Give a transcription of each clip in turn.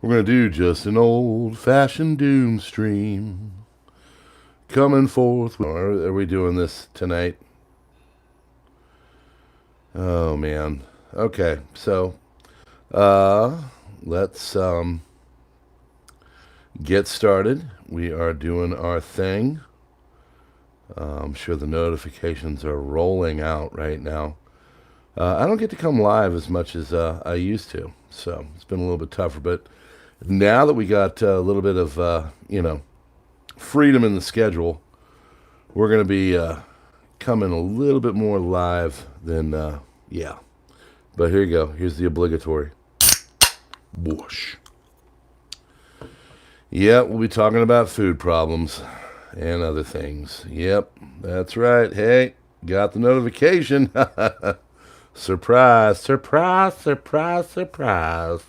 We're going to do just an old-fashioned doom stream. Coming forth. Are we doing this tonight? Oh, man. Okay, so let's get started. We are doing our thing. I'm sure the notifications are rolling out right now. I don't get to come live as much as I used to, so it's been a little bit tougher. But now that we got a little bit of, freedom in the schedule, we're going to be coming a little bit more live than, yeah. But here you go. Here's the obligatory. Whoosh. Yeah, we'll be talking about food problems and other things. Yep, that's right. Hey, got the notification. Surprise, surprise, surprise, surprise.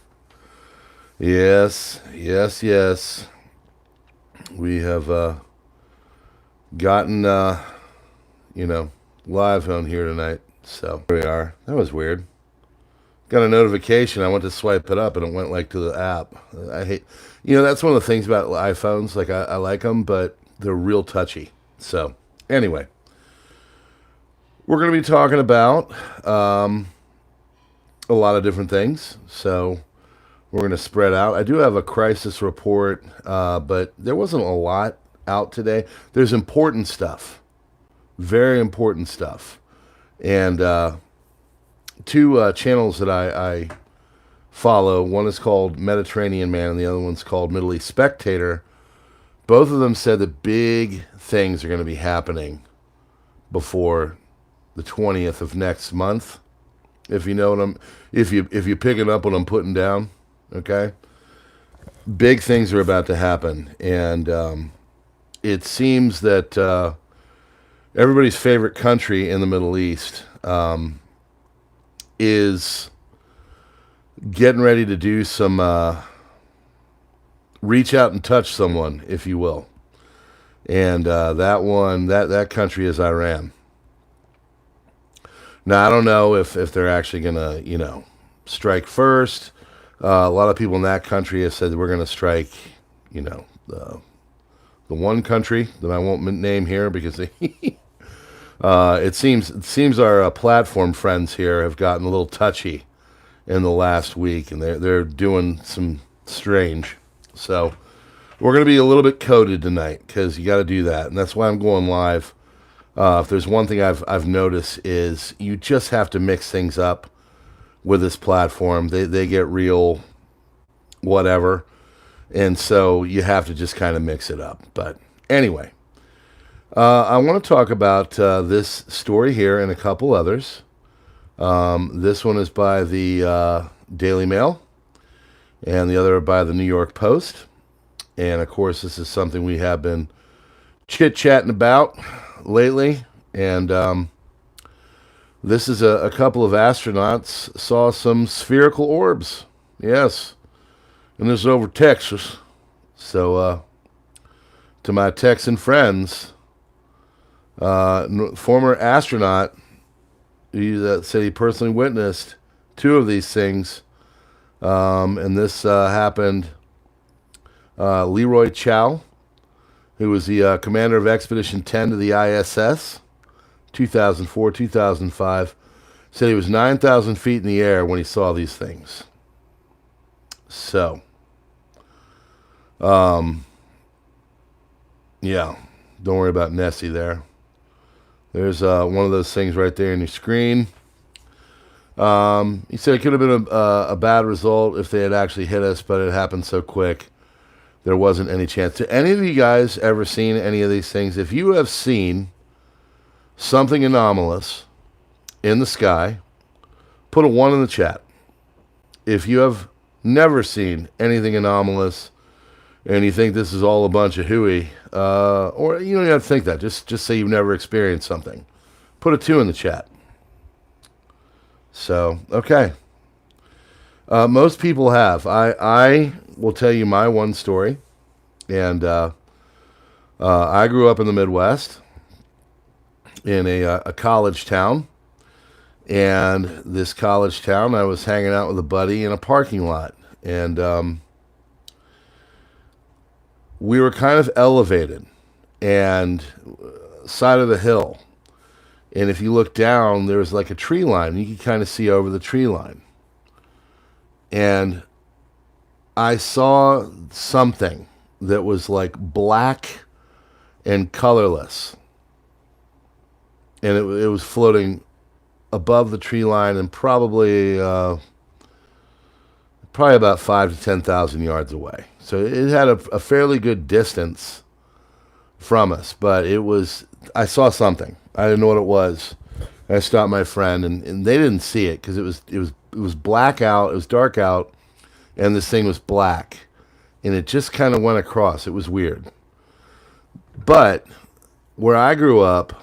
Yes, yes, yes. We have gotten, live on here tonight. So here we are. That was weird. Got a notification. I went to swipe it up and it went to the app. I hate, that's one of the things about iPhones. I like them, but they're real touchy. So anyway, we're going to be talking about a lot of different things. So we're going to spread out. I do have a crisis report, but there wasn't a lot out today. There's important stuff, very important stuff. And two channels that I follow, one is called Mediterranean Man and the other one's called Middle East Spectator. Both of them said that big things are going to be happening before the 20th of next month. If you know what if you're picking up what I'm putting down. Okay, big things are about to happen, and it seems that everybody's favorite country in the Middle East is getting ready to do some reach out and touch someone, if you will, and that country is Iran. Now I don't know if they're actually gonna strike first. A lot of people in that country have said that we're going to strike, the one country that I won't name here because it seems our platform friends here have gotten a little touchy in the last week, and they're doing some strange. So we're going to be a little bit coded tonight because you got to do that, and that's why I'm going live. If there's one thing I've noticed is you just have to mix things up with this platform. They get real whatever, and so you have to just kind of mix it up. But anyway, I want to talk about this story here and a couple others. This one is by the Daily Mail and the other by the New York Post, and of course this is something we have been chit-chatting about lately. And this is a couple of astronauts saw some spherical orbs. Yes. And this is over Texas. So, to my Texan friends, former astronaut, he said he personally witnessed two of these things. And this happened, Leroy Chow, who was the commander of Expedition 10 to the ISS, 2004-2005, said he was 9,000 feet in the air when he saw these things. So, yeah, don't worry about Nessie there. There's one of those things right there on your screen. He said it could have been a bad result if they had actually hit us, but it happened so quick, there wasn't any chance. Have any of you guys ever seen any of these things? If you have seen something anomalous in the sky, put a 1 in the chat. If you have never seen anything anomalous and you think this is all a bunch of hooey, or you don't have to think that, just say you've never experienced something, put a 2 in the chat. So, okay. Most people have. I will tell you my one story, and I grew up in the Midwest in a college town, and this college town, I was hanging out with a buddy in a parking lot, and we were kind of elevated and side of the hill. And if you look down, there was like a tree line. You could kind of see over the tree line. And I saw something that was like black and colorless. And it was floating above the tree line and probably about 5 to 10,000 yards away. So it had a fairly good distance from us, but I saw something. I didn't know what it was. I stopped my friend, and they didn't see it because it was black out, it was dark out, and this thing was black, and it just kind of went across. It was weird. But where I grew up,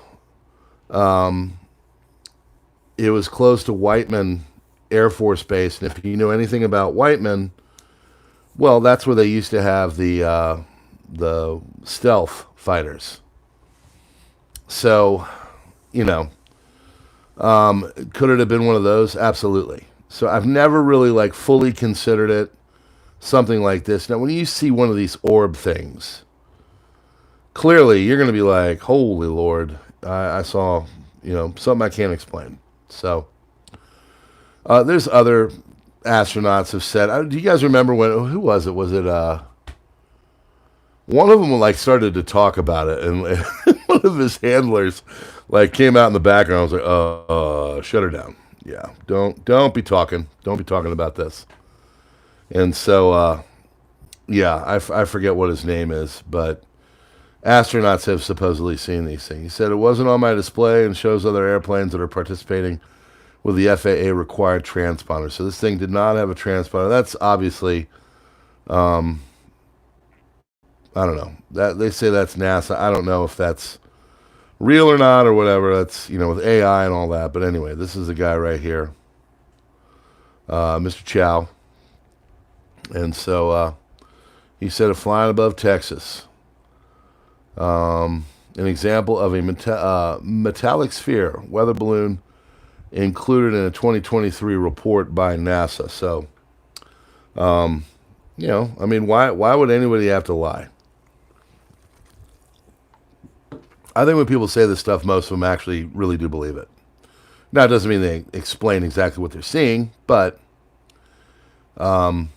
it was close to Whiteman Air Force Base, and if you know anything about Whiteman, well, that's where they used to have the stealth fighters. So, could it have been one of those? Absolutely. So I've never really like fully considered it something like this. Now, when you see one of these orb things, clearly you're going to be like, holy Lord, I saw, something I can't explain. So there's other astronauts have said, do you guys remember who was it? Was it, one of them like started to talk about it, and one of his handlers like came out in the background. I was like, shut her down. Yeah, don't be talking about this. And so, I forget what his name is, but astronauts have supposedly seen these things. He said it wasn't on my display and shows other airplanes that are participating with the FAA required transponder. So this thing did not have a transponder. That's obviously, I don't know. That they say that's NASA. I don't know if that's real or not or whatever. That's, with AI and all that. But anyway, this is the guy right here, Mr. Chow. And so he said, flying above Texas. An example of a metallic sphere weather balloon included in a 2023 report by NASA. So, why would anybody have to lie? I think when people say this stuff, most of them actually really do believe it. Now, it doesn't mean they explain exactly what they're seeing, but, I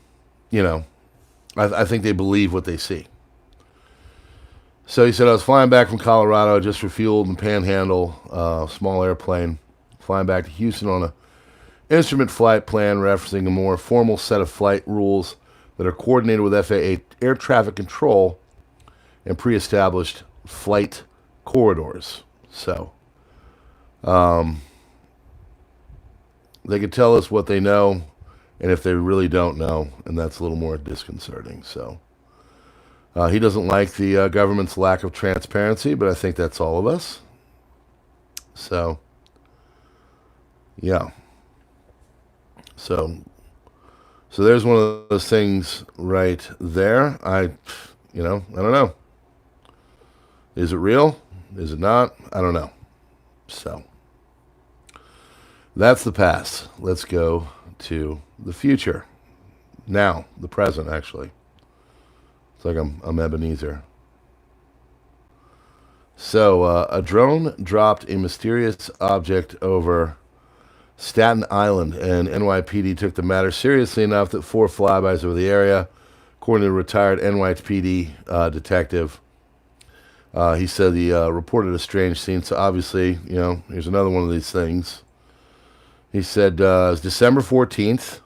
think they believe what they see. So he said, I was flying back from Colorado, just refueled in Panhandle, small airplane, flying back to Houston on a instrument flight plan referencing a more formal set of flight rules that are coordinated with FAA air traffic control and pre-established flight corridors. So they could tell us what they know and if they really don't know, and that's a little more disconcerting. So he doesn't like the government's lack of transparency, but I think that's all of us. So yeah. So there's one of those things right there. I don't know. Is it real? Is it not? I don't know. So that's the past. Let's go to the future. Now, the present, actually. It's like I'm Ebenezer. So a drone dropped a mysterious object over Staten Island, and NYPD took the matter seriously enough that 4 flybys over the area, according to a retired NYPD detective. He said he reported a strange scene. So obviously, here's another one of these things. He said it was December 14th.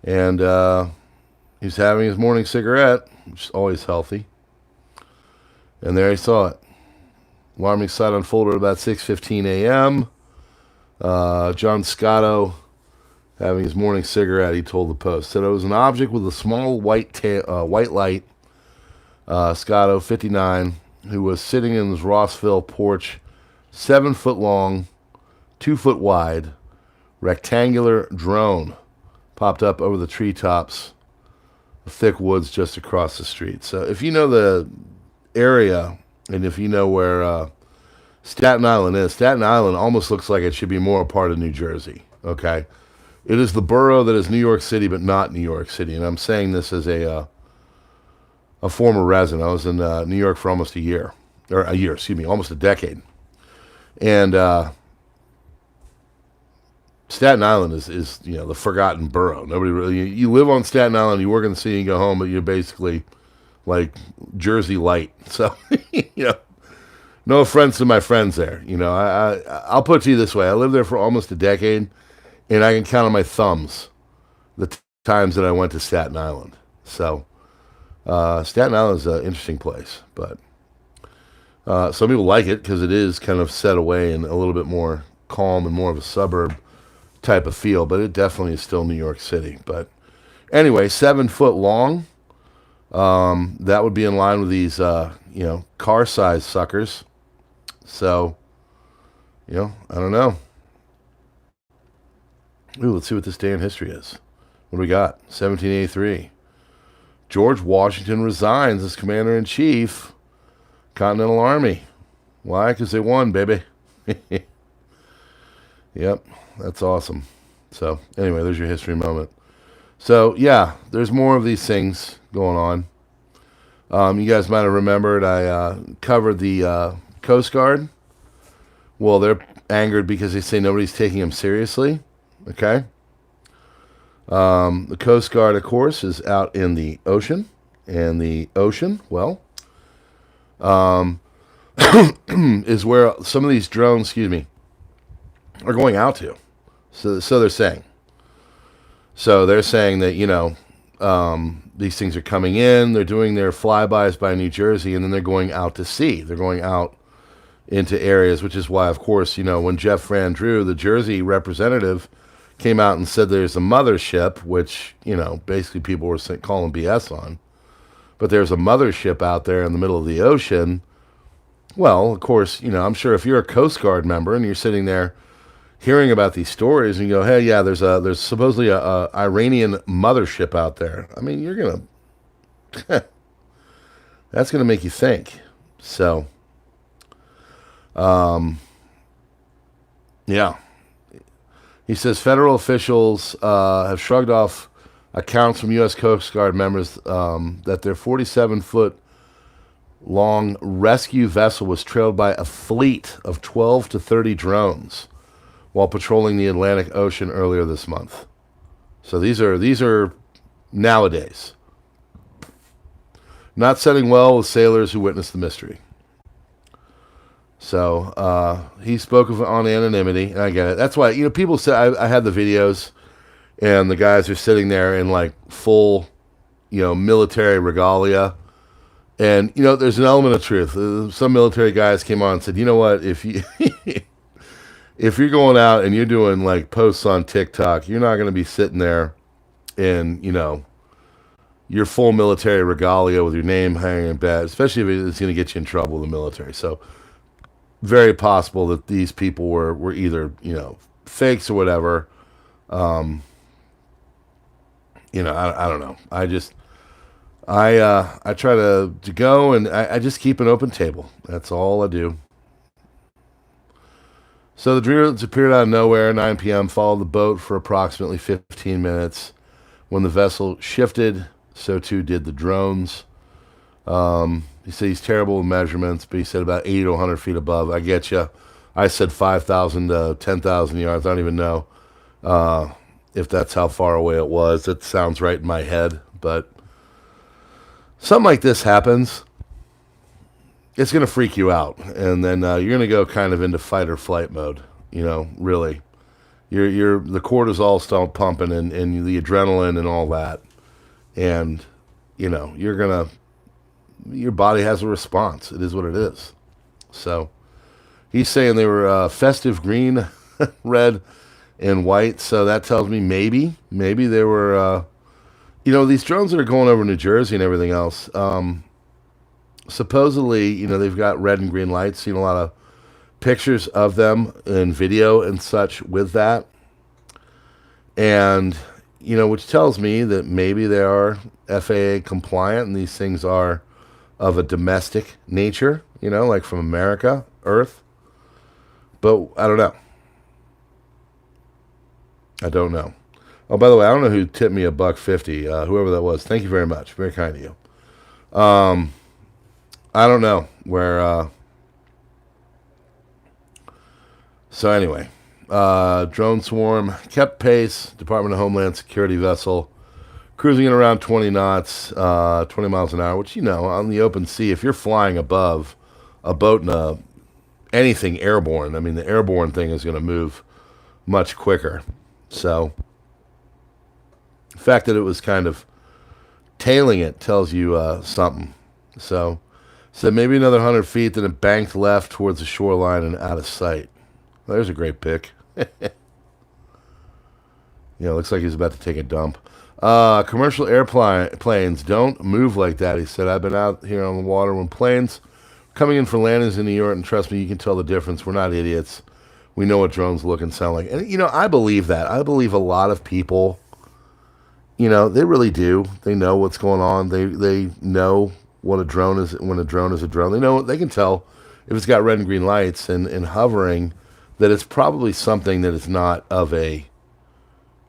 And he's having his morning cigarette, which is always healthy. And there he saw it. Alarming sight unfolded at about 6:15 a.m. John Scotto having his morning cigarette, he told the Post. Said it was an object with a small white light. Scotto, 59, who was sitting in his Rossville porch, 7 foot long, 2 foot wide, rectangular drone popped up over the treetops, the thick woods just across the street. So if you know the area, and if you know where Staten Island is, Staten Island almost looks like it should be more a part of New Jersey, okay? It is the borough that is New York City, but not New York City. And I'm saying this as a former resident. I was in New York for almost almost a decade. And Staten Island is the forgotten borough. Nobody really. You live on Staten Island, you work in the city, and go home, but you're basically like Jersey Light. So no offense to my friends there. I'll put it to you this way: I lived there for almost a decade, and I can count on my thumbs the times that I went to Staten Island. So Staten Island is an interesting place, but some people like it because it is kind of set away and a little bit more calm and more of a suburb type of feel, but it definitely is still New York City. But anyway, 7 foot long. That would be in line with these, car-sized suckers. So, I don't know. Ooh, let's see what this day in history is. What do we got? 1783. George Washington resigns as commander-in-chief, Continental Army. Why? Because they won, baby. Yep, that's awesome. So, anyway, there's your history moment. So, yeah, there's more of these things going on. You guys might have remembered I covered the Coast Guard. Well, they're angered because they say nobody's taking them seriously. Okay? The Coast Guard, of course, is out in the ocean. And the ocean, well, is where some of these drones, are going out to. So they're saying. So they're saying that, these things are coming in, they're doing their flybys by New Jersey, and then they're going out to sea. They're going out into areas, which is why, of course, when Jeff Van Drew, the Jersey representative, came out and said there's a mothership, which, basically people were calling BS on. But there's a mothership out there in the middle of the ocean. Well, of course, I'm sure if you're a Coast Guard member and you're sitting there hearing about these stories and you go, hey, yeah, there's supposedly a Iranian mothership out there. I mean, you're going to, that's going to make you think. So, yeah. He says federal officials have shrugged off accounts from U.S. Coast Guard members that their 47-foot long rescue vessel was trailed by a fleet of 12 to 30 drones while patrolling the Atlantic Ocean earlier this month. So these are nowadays. Not setting well with sailors who witnessed the mystery. So he spoke on anonymity, and I get it. That's why, people say, I had the videos, and the guys are sitting there in like full, military regalia. And, there's an element of truth. Some military guys came on and said, you know what, if you're going out and you're doing like posts on TikTok, you're not going to be sitting there in, your full military regalia with your name hanging in bed, especially if it's going to get you in trouble with the military. So very possible that these people were either, fakes or whatever. I don't know. I try to go and I just keep an open table. That's all I do. So the drones appeared out of nowhere, 9 p.m., followed the boat for approximately 15 minutes. When the vessel shifted, so too did the drones. He said he's terrible with measurements, but he said about 80 to 100 feet above. I get you. I said 5,000 to 10,000 yards. I don't even know if that's how far away it was. It sounds right in my head, but something like this happens, it's going to freak you out, and then you're going to go kind of into fight or flight mode. Really, the cortisol's still pumping and the adrenaline and all that, and your body has a response. It is what it is. So he's saying they were festive green, red, and white. So that tells me maybe they were. These drones that are going over New Jersey and everything else. Supposedly, they've got red and green lights. Seen a lot of pictures of them and video and such with that. And, which tells me that maybe they are FAA compliant and these things are of a domestic nature, like from America, Earth. But I don't know. Oh, by the way, I don't know who tipped me $1.50. Whoever that was, thank you very much. Very kind of you. I don't know where. So anyway, drone swarm kept pace. Department of Homeland Security vessel cruising at around 20 knots, 20 miles an hour. Which, you know, on the open sea, if you're flying above a boat and anything airborne, I mean, the airborne thing is going to move much quicker. So the fact that it was kind of tailing it tells you something. So maybe another 100 feet, then it banked left towards the shoreline and out of sight. Well, there's a great pic. Looks like he's about to take a dump. Commercial airplanes don't move like that, he said. I've been out here on the water when planes coming in for landings in New York, and trust me, you can tell the difference. We're not idiots. We know what drones look and sound like. And, I believe that. I believe a lot of people, they really do. They know what's going on. They know what a drone is, when a drone is a drone. They can tell if it's got red and green lights and hovering, that it's probably something that is not of a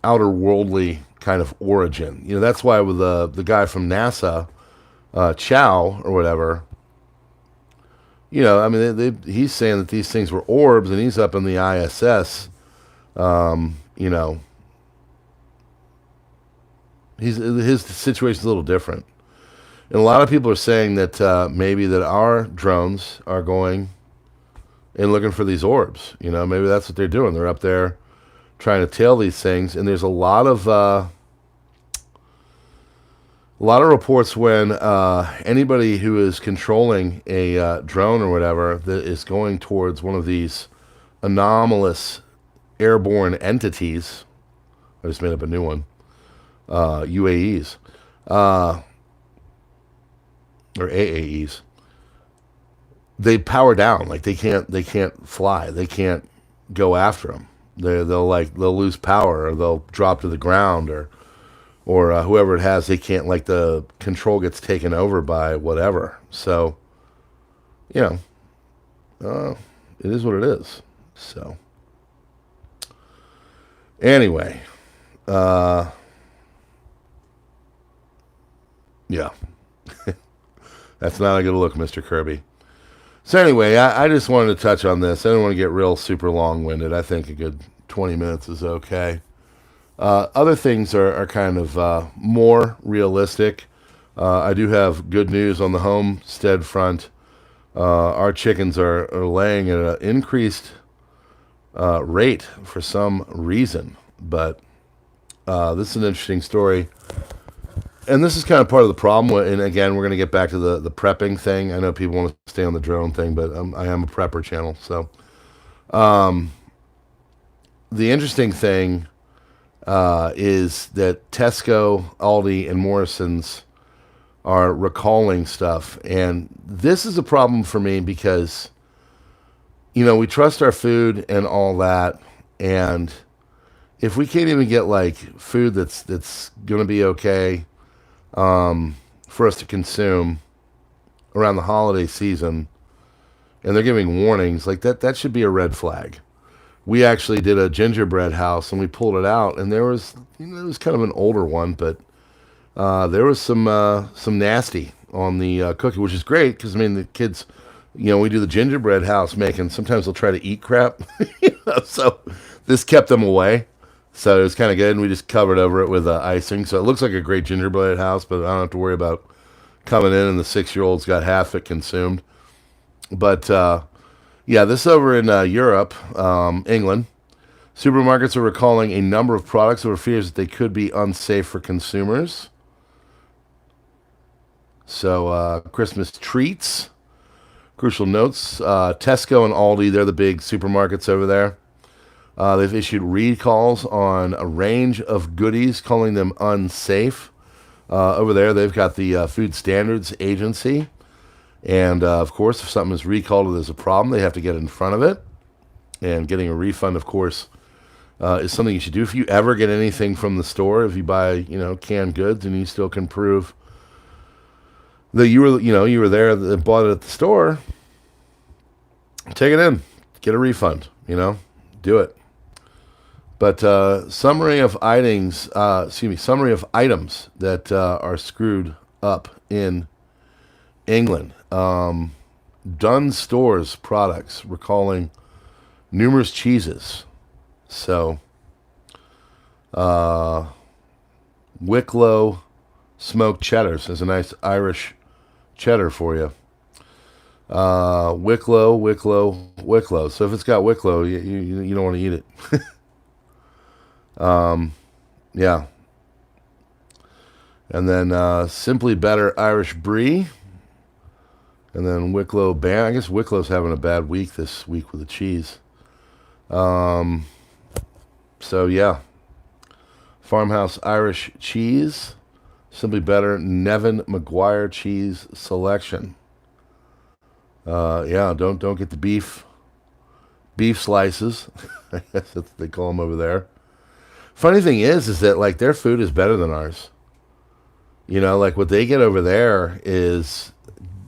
outer worldly kind of origin. That's why with the guy from NASA, Chow or whatever, he's saying that these things were orbs, and he's up in the ISS, his situation's a little different. And a lot of people are saying that maybe that our drones are going and looking for these orbs. Maybe that's what they're doing. They're up there trying to tail these things. And there's a lot of reports when anybody who is controlling a drone or whatever that is going towards one of these anomalous airborne entities. I just made up a new one. UAEs. Or AAEs, they power down. Like they can't fly. They can't go after them. They'll lose power, or they'll drop to the ground, or whoever it has, they can't, like, the control gets taken over by whatever. So, it is what it is. So, anyway, yeah. That's not a good look, Mr. Kirby. So anyway, I just wanted to touch on this. I don't want to get real super long-winded. I think a good 20 minutes is okay. Other things are kind of more realistic. I do have good news on the homestead front. Our chickens are laying at an increased rate for some reason. But this is an interesting story. And this is kind of part of the problem. And again, we're going to get back to the prepping thing. I know people want to stay on the drone thing, but I am a prepper channel. So the interesting thing is that Tesco, Aldi, and Morrison's are recalling stuff. And this is a problem for me because, we trust our food and all that. And if we can't even get, like, food that's going to be okay for us to consume around the holiday season, and they're giving warnings, like that should be a red flag. We actually did a gingerbread house, and we pulled it out, and there was, it was kind of an older one, but there was some nasty on the cookie, which is great because, the kids, we do the gingerbread house making. Sometimes they'll try to eat crap, so this kept them away. So it was kind of good, and we just covered over it with icing. So it looks like a great gingerbread house, but I don't have to worry about coming in and the 6-year-old's got half it consumed. But, yeah, this over in Europe, England. Supermarkets are recalling a number of products over fears that they could be unsafe for consumers. So Christmas treats. Crucial notes. Tesco and Aldi, they're the big supermarkets over there. They've issued recalls on a range of goodies, calling them unsafe. Over there, they've got the Food Standards Agency. And, of course, if something is recalled or there's a problem, they have to get in front of it. And getting a refund, of course, is something you should do. If you ever get anything from the store, if you buy, canned goods, and you still can prove that you were there, that bought it at the store, take it in. Get a refund, do it. But summary of items that are screwed up in England. Dunn Stores products recalling numerous cheeses. So, Wicklow smoked cheddars is a nice Irish cheddar for you. Wicklow. So if it's got Wicklow, you don't want to eat it. Yeah. And then Simply Better Irish Brie. And then Wicklow Band. I guess Wicklow's having a bad week this week with the cheese. So yeah. Farmhouse Irish Cheese. Simply Better Nevin Maguire Cheese Selection. Yeah, don't get the beef slices. I guess that's what they call them over there. Funny thing is that like their food is better than ours. You know, like what they get over there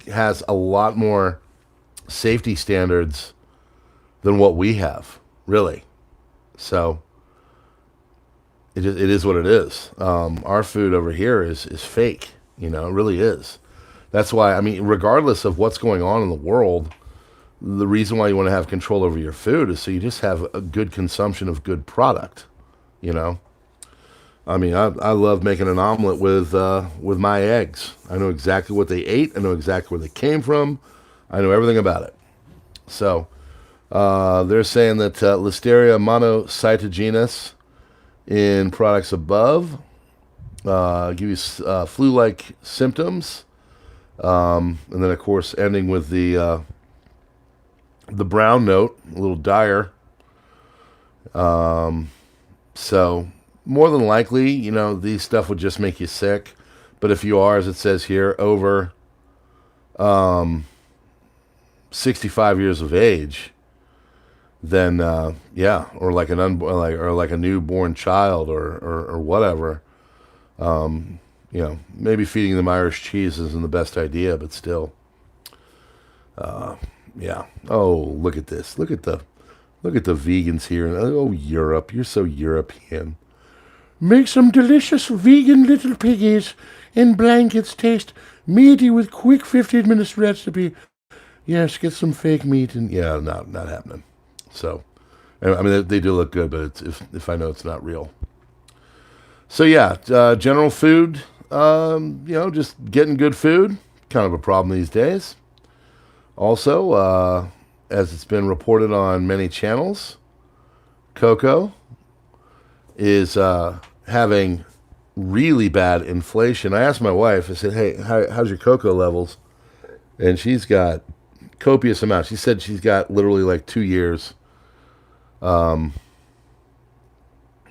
has a lot more safety standards than what we have, really. So it is what it is. Our food over here is fake. You know, it really is. That's why, I mean, regardless of what's going on in the world, the reason why you want to have control over your food is so you just have a good consumption of good product. You know, I mean, I love making an omelet with my eggs. I know exactly what they ate. I know exactly where they came from. I know everything about it. So they're saying that Listeria monocytogenes in products above give you flu-like symptoms, and then of course ending with the brown note, a little dire. So more than likely, you know, these stuff would just make you sick. But if you are, as it says here, over 65 years of age, then yeah, or like an like a newborn child or whatever, you know, maybe feeding them Irish cheese isn't the best idea, but still, yeah. Oh, look at this! Look at the vegans here. Oh, Europe, you're so European. Make some delicious vegan little piggies in blankets, taste meaty with quick 15-minute recipe. Yes, get some fake meat and yeah, not happening. So, I mean, they do look good, but it's, if I know it's not real. So yeah, general food, you know, just getting good food, kind of a problem these days. Also, as it's been reported on many channels, cocoa is having really bad inflation. I asked my wife, I said, hey, how's your cocoa levels? And she's got copious amounts. She said she's got literally like 2 years.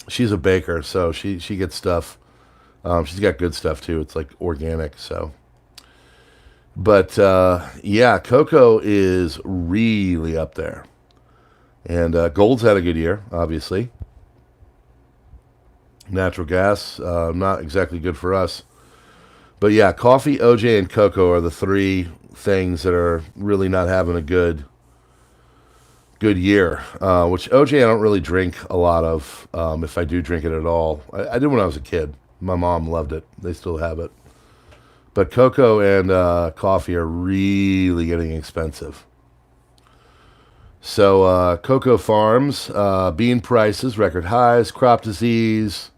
She's a baker, so she gets stuff. She's got good stuff too. It's like organic, so. But yeah, cocoa is really up there. And gold's had a good year, obviously. Natural gas, not exactly good for us. But yeah, coffee, OJ, and cocoa are the three things that are really not having a good year. Which OJ I don't really drink a lot of, if I do drink it at all. I did when I was a kid. My mom loved it. They still have it. But cocoa and coffee are really getting expensive. So cocoa farms, bean prices, record highs, crop disease.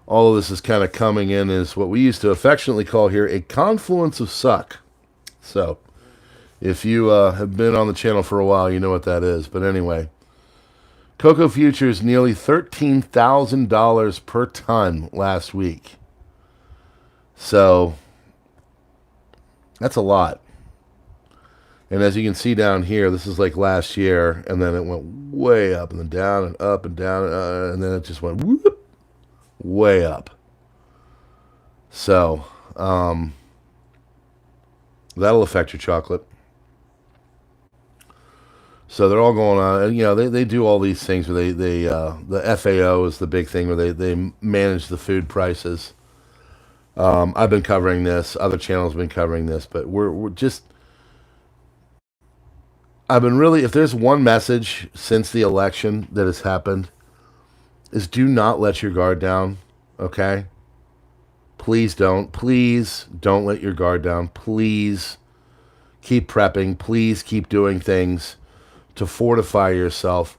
All of this is kind of coming in as what we used to affectionately call here a confluence of suck. So if you have been on the channel for a while, you know what that is. But anyway, cocoa futures nearly $13,000 per ton last week. So that's a lot. And as you can see down here, this is like last year, and then it went way up and then down and up and down, and then it just went whoop, way up. So that'll affect your chocolate. So they're all going on. You know, they do all these things where the FAO is the big thing where they manage the food prices. I've been covering this. Other channels have been covering this, but we're just. I've been really. If there's one message since the election that has happened, is do not let your guard down, okay? Please don't. Please don't let your guard down. Please keep prepping. Please keep doing things to fortify yourself.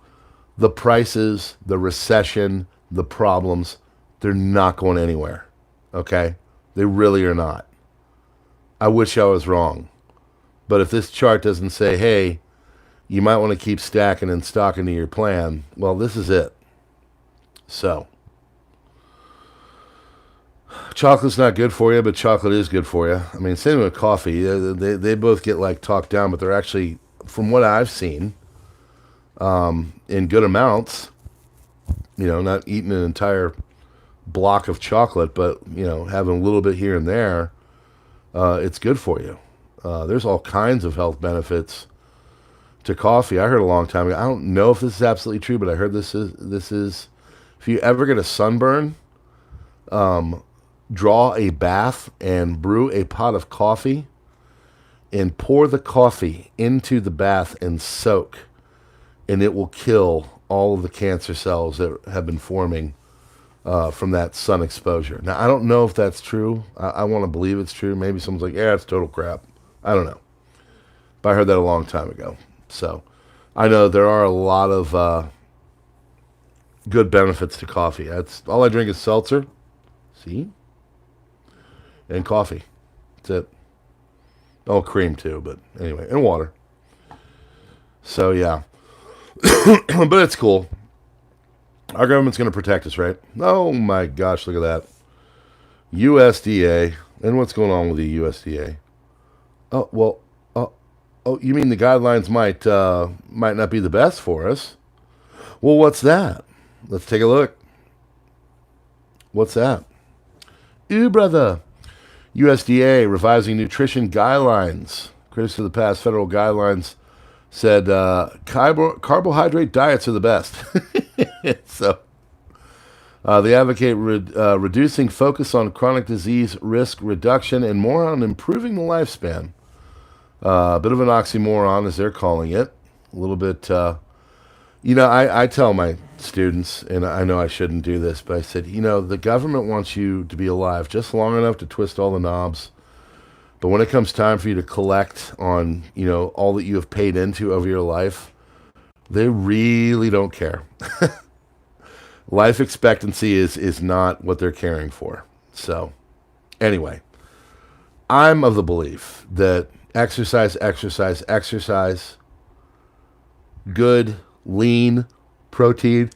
The prices, the recession, the problems, they're not going anywhere, okay? They really are not. I wish I was wrong. But if this chart doesn't say, hey, you might want to keep stacking and stocking to your plan, well, this is it. So, chocolate's not good for you, but chocolate is good for you. I mean, same with coffee. They both get like talked down, but they're actually, from what I've seen, in good amounts, not eating an entire block of chocolate, but, having a little bit here and there, it's good for you. There's all kinds of health benefits to coffee. I heard a long time ago. I don't know if this is absolutely true, but I heard this is if you ever get a sunburn, draw a bath and brew a pot of coffee and pour the coffee into the bath and soak, and it will kill all of the cancer cells that have been forming from that sun exposure. Now, I don't know if that's true. I want to believe it's true. Maybe someone's like, yeah, it's total crap. I don't know. But I heard that a long time ago. So I know there are a lot of good benefits to coffee. That's all I drink is seltzer. See? And coffee. That's it. Oh, cream too, but anyway, and water. So yeah. But it's cool. Our government's going to protect us, right? Oh my gosh, look at that. USDA. And what's going on with the USDA? Oh, well, you mean the guidelines might not be the best for us? Well, what's that? Let's take a look. What's that? Ooh, brother. USDA revising nutrition guidelines. Critics of the past federal guidelines said carbohydrate diets are the best. So they advocate reducing focus on chronic disease risk reduction and more on improving the lifespan. A bit of an oxymoron, as they're calling it. A little bit, I tell my students, and I know I shouldn't do this, but I said, the government wants you to be alive just long enough to twist all the knobs. But when it comes time for you to collect on, all that you have paid into over your life, they really don't care. Life expectancy is not what they're caring for. So, anyway, I'm of the belief that exercise, good, lean, protein,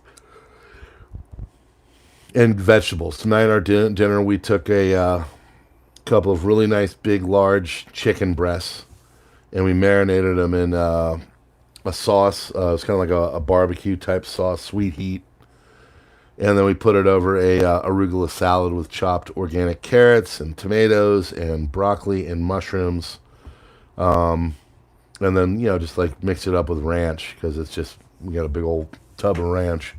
and vegetables. Tonight, our dinner, we took a couple of really nice, big, large chicken breasts, and we marinated them in a sauce. It's kind of like a barbecue type sauce, sweet heat. And then we put it over a arugula salad with chopped organic carrots and tomatoes and broccoli and mushrooms. And then, just like mix it up with ranch because we got a big old tub of ranch.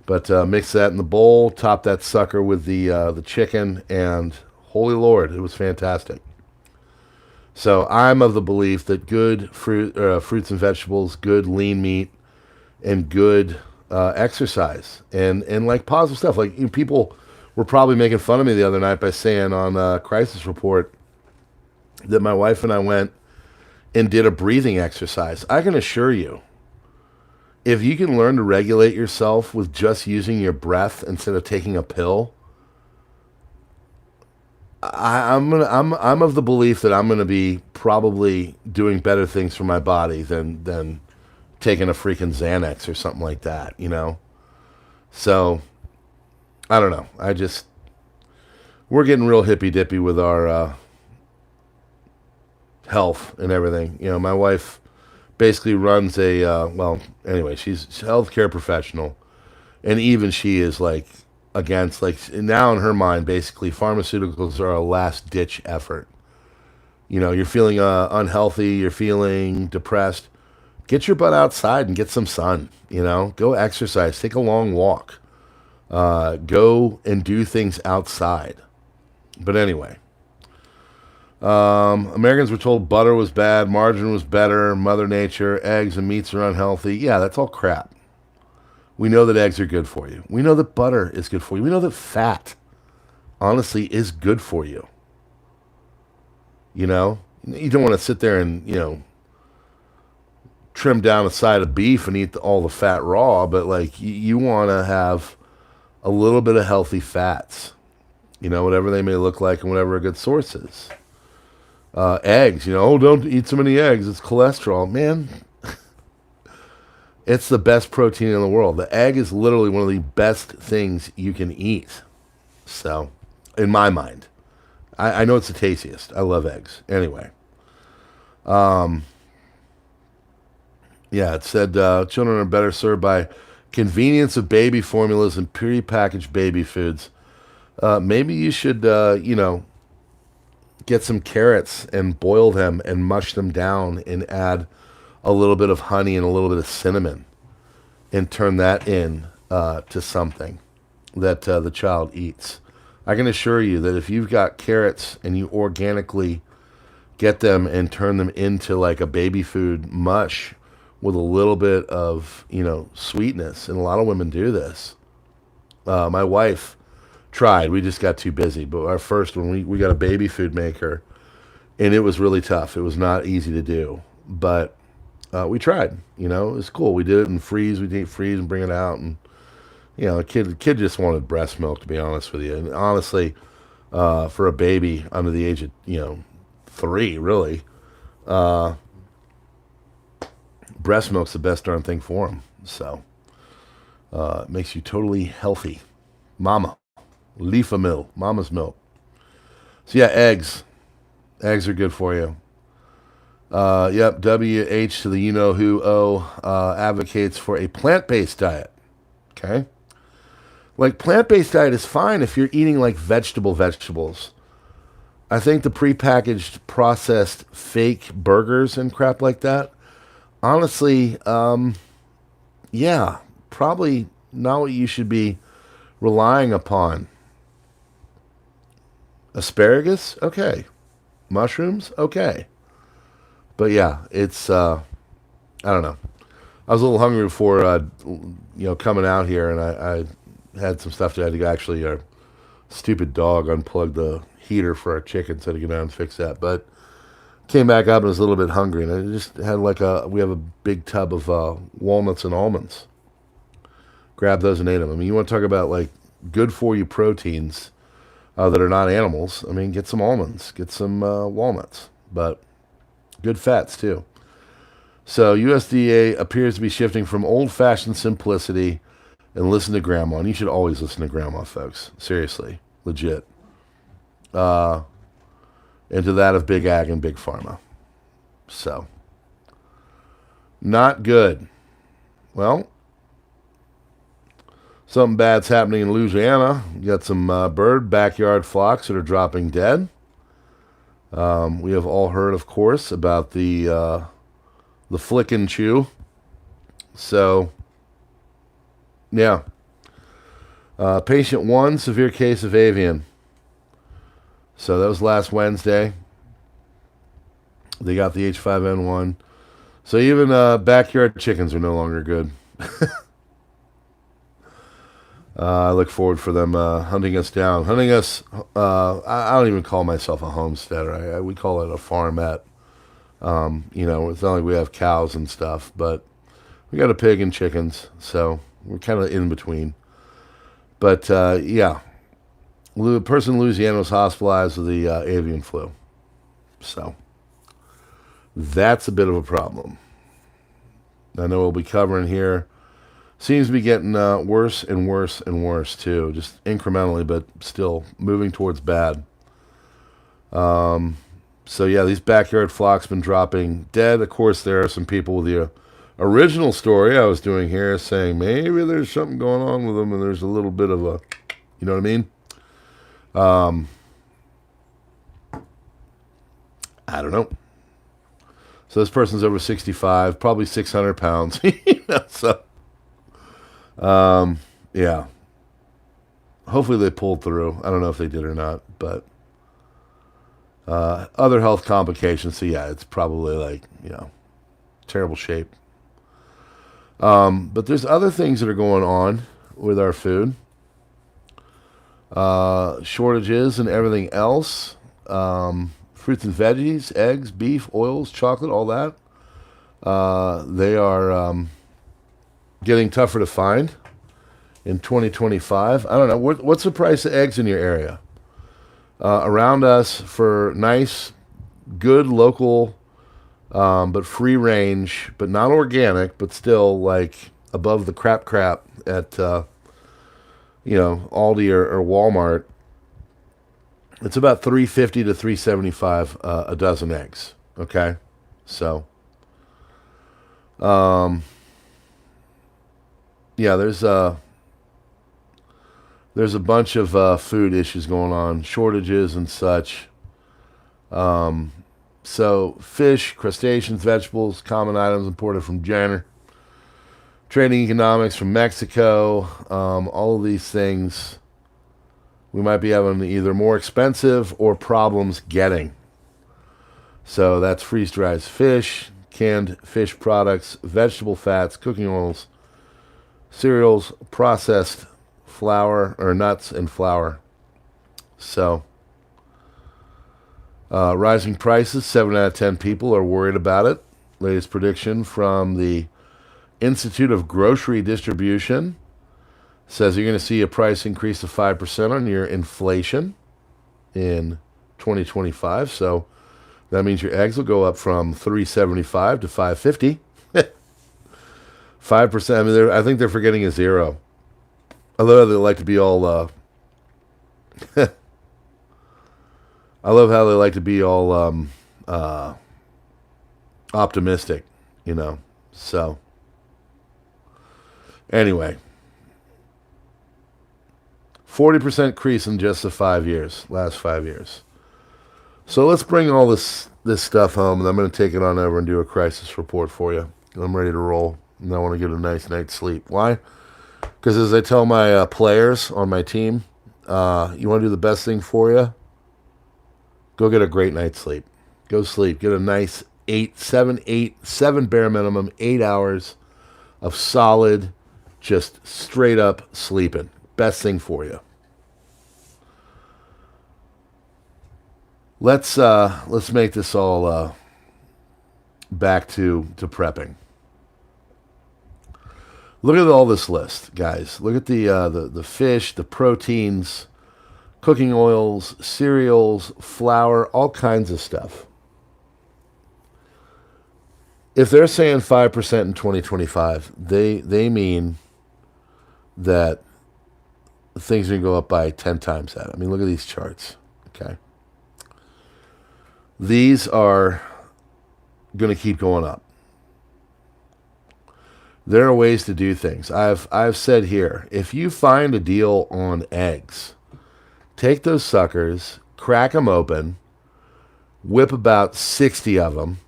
But mix that in the bowl, top that sucker with the chicken, and holy Lord, it was fantastic. So I'm of the belief that good fruits and vegetables, good lean meat, and good exercise and like positive stuff. Like people were probably making fun of me the other night by saying on Crisis Report that my wife and I went and did a breathing exercise. I can assure you, if you can learn to regulate yourself with just using your breath instead of taking a pill, I'm of the belief that I'm gonna be probably doing better things for my body than taking a freaking Xanax or something like that, So, I don't know. We're getting real hippy-dippy with our health and everything. My wife basically runs she's a healthcare professional, and even she is against, now in her mind, basically pharmaceuticals are a last-ditch effort. You're feeling unhealthy, you're feeling depressed. Get your butt outside and get some sun, Go exercise, take a long walk. Go and do things outside. But anyway, Americans were told butter was bad, margarine was better, Mother Nature, eggs and meats are unhealthy. Yeah, that's all crap. We know that eggs are good for you. We know that butter is good for you. We know that fat, honestly, is good for you. You know? You don't want to sit there and, trim down a side of beef and eat all the fat raw, but, like, you want to have a little bit of healthy fats. Whatever they may look like and whatever a good source is. Eggs, don't eat so many eggs. It's cholesterol. Man, it's the best protein in the world. The egg is literally one of the best things you can eat. So, in my mind. I know it's the tastiest. I love eggs. Anyway. It said children are better served by convenience of baby formulas and pre-packaged baby foods. Maybe you should, get some carrots and boil them and mush them down and add a little bit of honey and a little bit of cinnamon and turn that in to something that the child eats. I can assure you that if you've got carrots and you organically get them and turn them into like a baby food mush with a little bit of, sweetness, and a lot of women do this. My wife tried. We just got too busy. But our first one, we got a baby food maker, and it was really tough. It was not easy to do. But we tried. It was cool. We did it in freeze. We did freeze and bring it out. And, the kid just wanted breast milk, to be honest with you. And honestly, for a baby under the age of, 3, really, breast milk's the best darn thing for them. So it makes you totally healthy. Mama. Leaf of milk. Mama's milk. So yeah, eggs. Eggs are good for you. Yep, WH to the you-know-who advocates for a plant-based diet. Okay? Like, plant-based diet is fine if you're eating, like, vegetables. I think the prepackaged, processed, fake burgers and crap like that, honestly, probably not what you should be relying upon. Asparagus? Okay. Mushrooms? Okay. But yeah, it's, I don't know. I was a little hungry before, coming out here, and I had some stuff to, I had to actually, our stupid dog unplugged the heater for our chicken, so I had to go down and fix that. But came back up and was a little bit hungry, and I just had we have a big tub of walnuts and almonds. Grabbed those and ate them. I mean, you want to talk about, like, good for you proteins that are not animals. I mean, get some almonds, get some walnuts, but good fats too. So USDA appears to be shifting from old-fashioned simplicity and listen to grandma. And you should always listen to grandma, folks. Seriously, legit. Into that of big ag and big pharma. So, not good. Well, something bad's happening in Louisiana. You got some bird backyard flocks that are dropping dead. We have all heard, of course, about the flick and chew. So, yeah. Patient 1, severe case of avian. So that was last Wednesday. They got the H5N1. So even backyard chickens are no longer good. I look forward for them hunting us down. Hunting us, I don't even call myself a homesteader. We call it a farmette. It's not like we have cows and stuff, but we got a pig and chickens, so we're kind of in between. But, yeah, a person in Louisiana was hospitalized with the avian flu. So that's a bit of a problem. I know we'll be covering here. Seems to be getting worse and worse and worse, too. Just incrementally, but still moving towards bad. So, yeah, these backyard flocks been dropping dead. Of course, there are some people with the original story I was doing here saying maybe there's something going on with them and there's a little bit of a, you know what I mean? I don't know. So this person's over 65, probably 600 pounds. So, yeah. Hopefully they pulled through. I don't know if they did or not, but other health complications. So yeah, it's probably like, terrible shape. But there's other things that are going on with our food. Shortages and everything else. Fruits and veggies, eggs, beef, oils, chocolate, all that. They are getting tougher to find in 2025. I don't know. What's the price of eggs in your area? Around us for nice, good local, but free range, but not organic, but still like above the crap at, Aldi or Walmart. It's about $3.50 to $3.75 a dozen eggs. Okay, so yeah, there's a bunch of food issues going on, shortages and such. So fish, crustaceans, vegetables, common items imported from China, trading economics from Mexico, all of these things we might be having either more expensive or problems getting. So that's freeze-dried fish, canned fish products, vegetable fats, cooking oils, cereals, processed flour, or nuts and flour. So, rising prices, 7 out of 10 people are worried about it. Latest prediction from the Institute of Grocery Distribution says you're going to see a price increase of 5% on your inflation in 2025. So that means your eggs will go up from $3.75 to $5.50. 5%. I mean, I think they're forgetting a zero. Although they like to be all. I love how they like to be all optimistic, So anyway, 40% increase in just the last 5 years. So let's bring all this stuff home, and I'm going to take it on over and do a crisis report for you. I'm ready to roll, and I want to get a nice night's sleep. Why? Because as I tell my players on my team, you want to do the best thing for you? Go get a great night's sleep. Go sleep. Get a nice 7 bare minimum, 8 hours of solid, just straight up sleeping. Best thing for you. Let's make this all back to prepping. Look at all this list, guys. Look at the fish, the proteins, cooking oils, cereals, flour, all kinds of stuff. If they're saying 5% in 2025, they mean that things are going to go up by 10 times that. I mean, look at these charts, okay? These are going to keep going up. There are ways to do things. I've said here, if you find a deal on eggs, take those suckers, crack them open, whip about 60 of them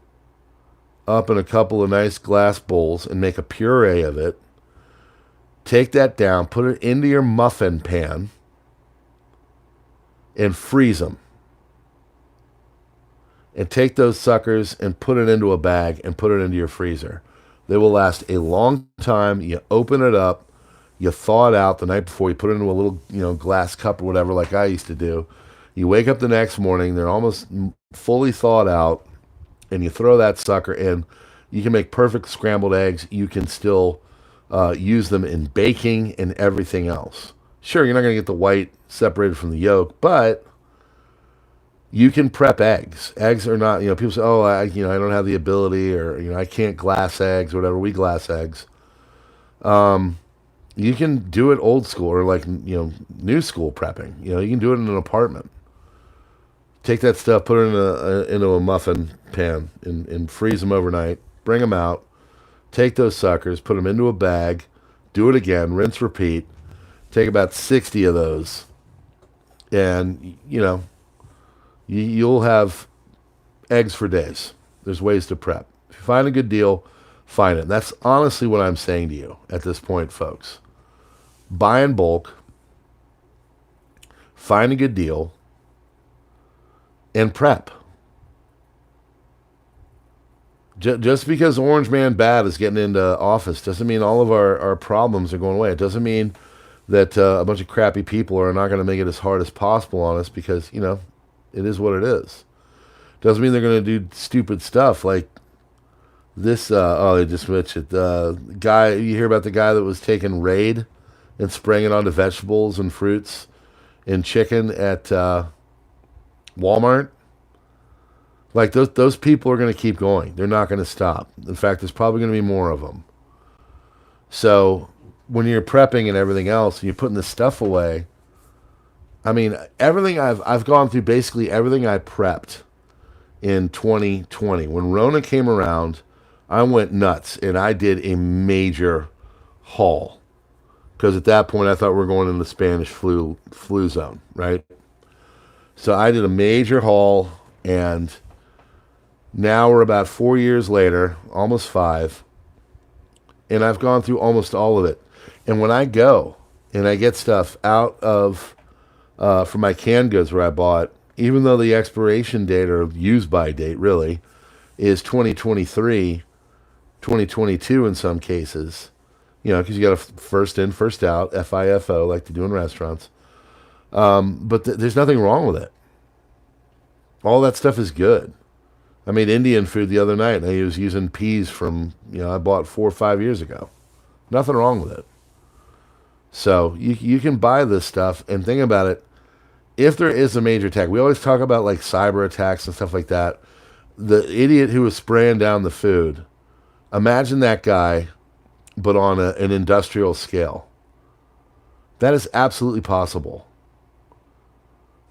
up in a couple of nice glass bowls and make a puree of it. Take that down, put it into your muffin pan, and freeze them. And take those suckers and put it into a bag and put it into your freezer. They will last a long time. You open it up, you thaw it out the night before, you put it into a little, glass cup or whatever like I used to do. You wake up the next morning, they're almost fully thawed out, and you throw that sucker in. You can make perfect scrambled eggs. You can still use them in baking and everything else. Sure, you're not going to get the white separated from the yolk, but you can prep eggs. Eggs are not, people say, oh, I don't have the ability, or, I can't glass eggs, or whatever. We glass eggs. You can do it old school or like, new school prepping. You can do it in an apartment. Take that stuff, put it into a muffin pan and freeze them overnight. Bring them out. Take those suckers, put them into a bag. Do it again. Rinse, repeat. Take about 60 of those. And, you'll have eggs for days. There's ways to prep. If you find a good deal, find it. And that's honestly what I'm saying to you at this point, folks. Buy in bulk. Find a good deal. And prep. Just because Orange Man Bad is getting into office doesn't mean all of our problems are going away. It doesn't mean that a bunch of crappy people are not going to make it as hard as possible on us because, it is what it is. Doesn't mean they're going to do stupid stuff like this. They just switched it. The guy, you hear about the guy that was taking Raid and spraying it onto vegetables and fruits and chicken at Walmart? Like those people are going to keep going. They're not going to stop. In fact, there's probably going to be more of them. So when you're prepping and everything else, and you're putting this stuff away, I mean, everything I've gone through, basically everything I prepped in 2020. When Rona came around, I went nuts and I did a major haul because at that point I thought we were going into the Spanish flu zone, right? So I did a major haul, and now we're about 4 years later, almost 5, and I've gone through almost all of it. And when I go and I get stuff out of from my canned goods where I bought, even though the expiration date or use by date really is 2023, 2022 in some cases, because you got a first in, first out, FIFO, like they do in restaurants. But there's nothing wrong with it. All that stuff is good. I made Indian food the other night, and I was using peas from, I bought 4 or 5 years ago. Nothing wrong with it. So you can buy this stuff, and think about it. If there is a major attack, we always talk about like cyber attacks and stuff like that. The idiot who was spraying down the food, imagine that guy, but on an industrial scale. That is absolutely possible.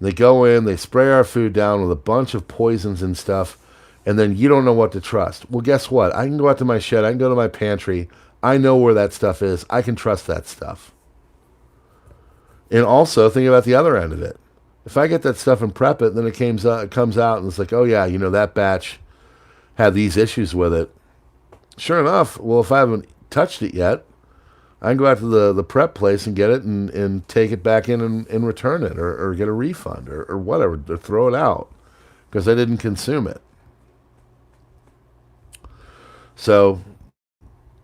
They go in, they spray our food down with a bunch of poisons and stuff, and then you don't know what to trust. Well, guess what? I can go out to my shed, I can go to my pantry, I know where that stuff is, I can trust that stuff. And also, think about the other end of it. If I get that stuff and prep it, then it comes out and it's like, oh yeah, that batch had these issues with it. Sure enough, well, if I haven't touched it yet, I can go out to the prep place and get it and take it back in and return it or get a refund or whatever, or throw it out because I didn't consume it. So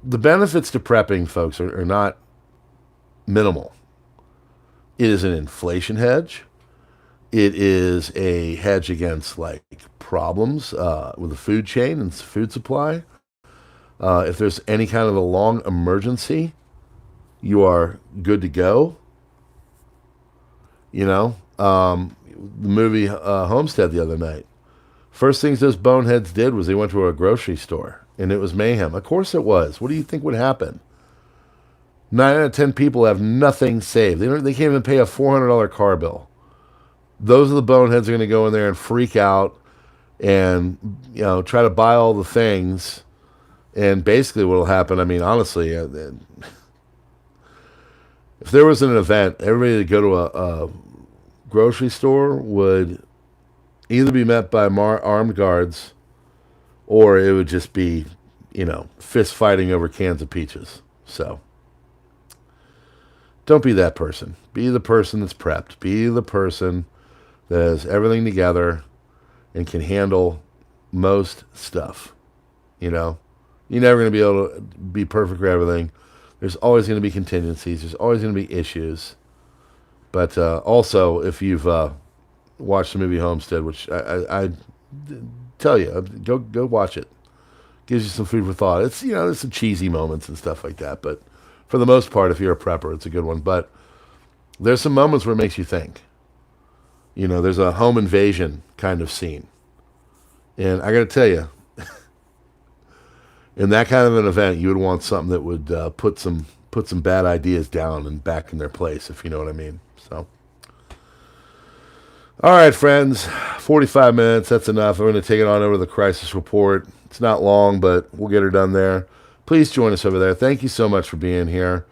the benefits to prepping, folks, are not minimal. It is an inflation hedge. It is a hedge against like problems with the food chain and food supply. If there's any kind of a long emergency, you are good to go. The movie Homestead the other night. First things those boneheads did was they went to a grocery store, and it was mayhem. Of course it was. What do you think would happen? 9 out of 10 people have nothing saved. They can't even pay a $400 car bill. Those are the boneheads who are going to go in there and freak out and try to buy all the things. And basically what will happen, I mean, honestly, if there was an event, everybody to go to a grocery store would either be met by armed guards, or it would just be, fist fighting over cans of peaches. So don't be that person. Be the person that's prepped. Be the person that has everything together and can handle most stuff. You're never going to be able to be perfect for everything. There's always going to be contingencies. There's always going to be issues. But also, if you've watched the movie Homestead, which I tell you, go watch it. Gives you some food for thought. It's there's some cheesy moments and stuff like that, but for the most part, if you're a prepper, it's a good one. But there's some moments where it makes you think. There's a home invasion kind of scene, and I got to tell you, in that kind of an event, you would want something that would put some bad ideas down and back in their place, if you know what I mean. So, all right, friends, 45 minutes, that's enough. I'm going to take it on over to the crisis report. It's not long, but we'll get her done there. Please join us over there. Thank you so much for being here.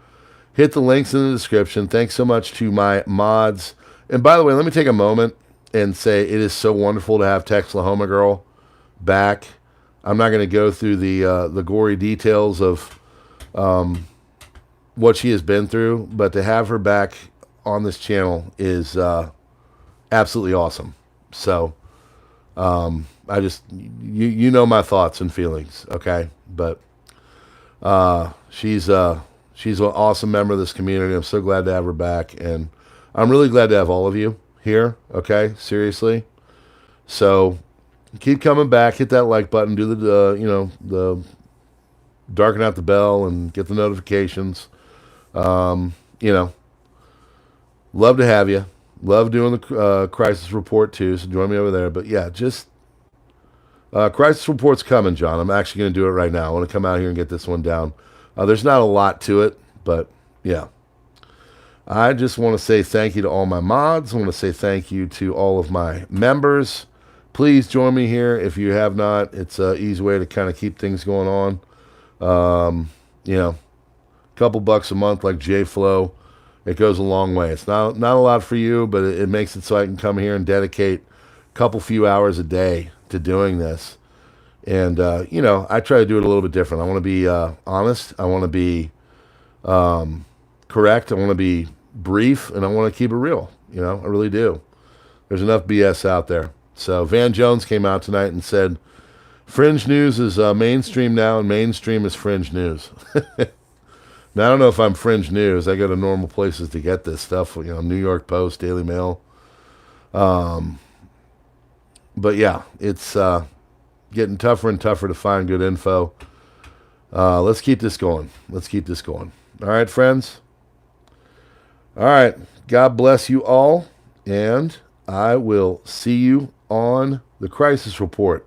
Hit the links in the description. Thanks so much to my mods. And by the way, let me take a moment and say it is so wonderful to have Texlahoma Girl back. I'm not going to go through the gory details of what she has been through, but to have her back on this channel is absolutely awesome. So I just, you know my thoughts and feelings, okay? But she's an awesome member of this community. I'm so glad to have her back, and I'm really glad to have all of you here, okay? Seriously. So keep coming back. Hit that like button. Do the darken out the bell and get the notifications. Love to have you. Love doing the crisis report too, so join me over there. But yeah, just crisis report's coming, John. I'm actually going to do it right now. I want to come out here and get this one down. There's not a lot to it, but yeah. I just want to say thank you to all my mods. I want to say thank you to all of my members. Please join me here if you have not. It's an easy way to kind of keep things going on. A couple bucks a month like JFlow. It goes a long way. It's not a lot for you, but it makes it so I can come here and dedicate a couple few hours a day to doing this. And, I try to do it a little bit different. I want to be honest. I want to be correct. I want to be brief, and I want to keep it real. I really do. There's enough BS out there. So Van Jones came out tonight and said, fringe news is mainstream now, and mainstream is fringe news. Now, I don't know if I'm fringe news. I go to normal places to get this stuff, New York Post, Daily Mail. But yeah, it's getting tougher and tougher to find good info. Let's keep this going. All right, friends? All right. God bless you all, and I will see you on the Crisis Report.